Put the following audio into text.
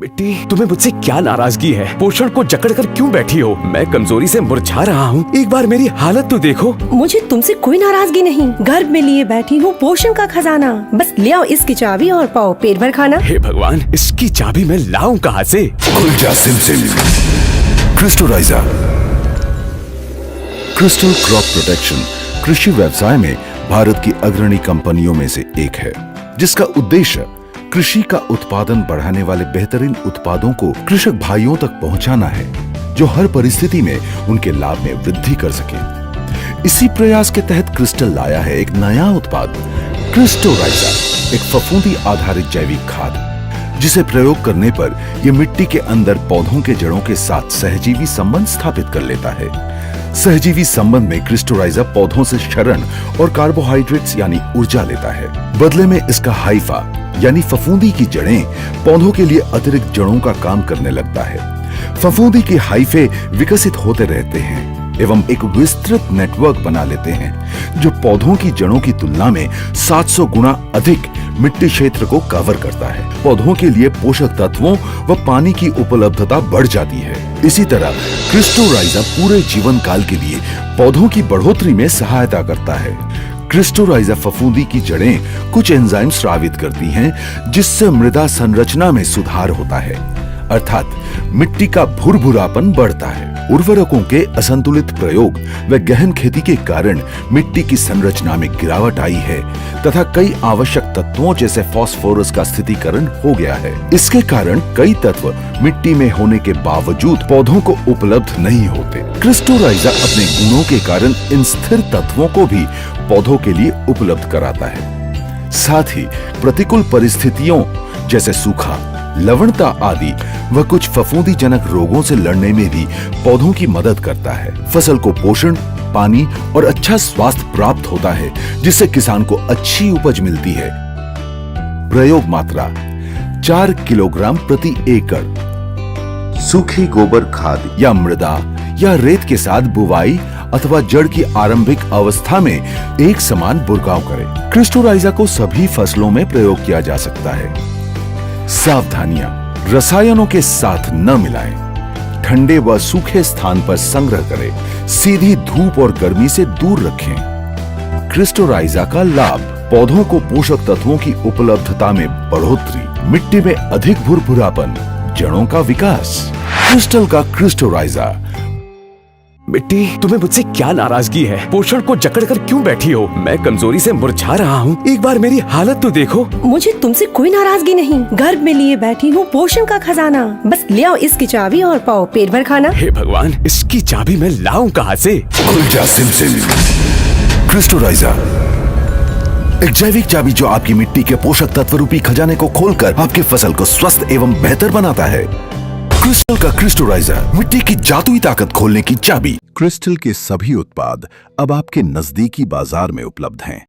बेटी, तुम्हें मुझसे क्या नाराजगी है? पोषण को जकड़ कर क्यों बैठी हो? मैं कमजोरी से मुरझा रहा हूँ। एक बार मेरी हालत तो देखो। मुझे तुमसे कोई नाराजगी नहीं। गर्भ में लिए बैठी हूँ पोषण का खजाना। बस ले आओ इसकी चाबी और पाओ पेट भर खाना। हे भगवान, इसकी चाबी मैं लाऊं कहाँ से? गुलजा सिमसिम क्रिस्टोराइजा। क्रिस्टल क्रॉप प्रोटेक्शन कृषि व्यवसाय में भारत की अग्रणी कंपनियों में से एक है, जिसका उद्देश्य कृषि का उत्पादन बढ़ाने वाले बेहतरीन उत्पादों को कृषक भाइयों तक पहुंचाना है, जो हर परिस्थिति में उनके लाभ में वृद्धि कर सके। इसी प्रयास के तहत क्रिस्टल लाया है एक नया उत्पाद, क्रिस्टोराइजा, एक फफूंदी आधारित जैविक खाद, जिसे प्रयोग करने पर यह मिट्टी के अंदर पौधों के जड़ों के साथ सहजीवी संबंध स्थापित कर लेता है। सहजीवी संबंध में क्रिस्टोराइजा पौधों से क्षरण और कार्बोहाइड्रेट्स यानी ऊर्जा लेता है। बदले में इसका हाइफा यानी फफूंदी की जड़ें पौधों के लिए अतिरिक्त जड़ों का काम करने लगता है। फफूंदी के हाइफे विकसित होते रहते हैं एवं एक विस्तृत नेटवर्क बना लेते हैं, जो पौधों की जड़ों की तुलना में 700 गुना अधिक मिट्टी क्षेत्र को कवर करता है। पौधों के लिए पोषक तत्वों व पानी की उपलब्धता बढ़ जाती है। इसी तरह क्रिस्टोराइजा पूरे जीवन काल के लिए पौधों की बढ़ोतरी में सहायता करता है। क्रिस्टोराइजा फफूंदी की जड़ें कुछ एंजाइम स्रावित करती हैं, जिससे मृदा संरचना में सुधार होता है, अर्थात मिट्टी का भुरभुरापन बढ़ता है। उर्वरकों के असंतुलित प्रयोग व गहन खेती के कारण मिट्टी की संरचना में गिरावट आई है तथा कई आवश्यक तत्वों जैसे फास्फोरस का स्थितीकरण हो गया है। इसके कारण कई तत्व मिट्टी में होने के बावजूद पौधों को उपलब्ध नहीं होते। क्रिस्टोराइजा अपने गुणों के कारण इन स्थिर तत्वों को भी पौधों के लिए उपलब्ध कराता है। साथ ही प्रतिकूल परिस्थितियों जैसे सूखा, लवणता आदि व कुछ फफूंदी जनक रोगों से लड़ने में भी पौधों की मदद करता है। फसल को पोषण, पानी और अच्छा स्वास्थ्य प्राप्त होता है, जिससे किसान को अच्छी उपज मिलती है। प्रयोग मात्रा 4 किलोग्राम प्रति एकड़। सूखी गोबर खाद या मृदा या रेत के साथ बुवाई अथवा जड़ की आरंभिक अवस्था में एक समान बुरकाव करें। क्रिस्टोराइजा को सभी फसलों में प्रयोग किया जा सकता है। सावधानियां: रसायनों के साथ न मिलाएं, ठंडे व सूखे स्थान पर संग्रह करें, सीधी धूप और गर्मी से दूर रखें। क्रिस्टोराइजा का लाभ: पौधों को पोषक तत्वों की उपलब्धता में बढ़ोतरी, मिट्टी में अधिक भुरभुरापन, जड़ों का विकास। क्रिस्टल का क्रिस्टोराइजा। बेटी, तुम्हें मुझसे क्या नाराजगी है? पोषण को जकड़ कर क्यों बैठी हो? मैं कमजोरी से मुरझा रहा हूँ। एक बार मेरी हालत तो देखो। मुझे तुमसे कोई नाराजगी नहीं। गर्भ में लिए बैठी हूँ पोषण का खजाना। बस ले आओ इसकी चाबी और पाओ पेट भर खाना। हे भगवान, इसकी चाबी मैं लाऊं कहाँ से? गुलजा सिमसिम क्रिस्टोराइजा, एक जैविक चाबी जो आपकी मिट्टी के पोषक तत्व रूपी खजाने को खोलकर आपकी फसल को स्वस्थ एवं बेहतर बनाता है। क्रिस्टल का क्रिस्टोराइजा, मिट्टी की जादुई ताकत खोलने की चाबी। क्रिस्टल के सभी उत्पाद अब आपके नजदीकी बाजार में उपलब्ध हैं।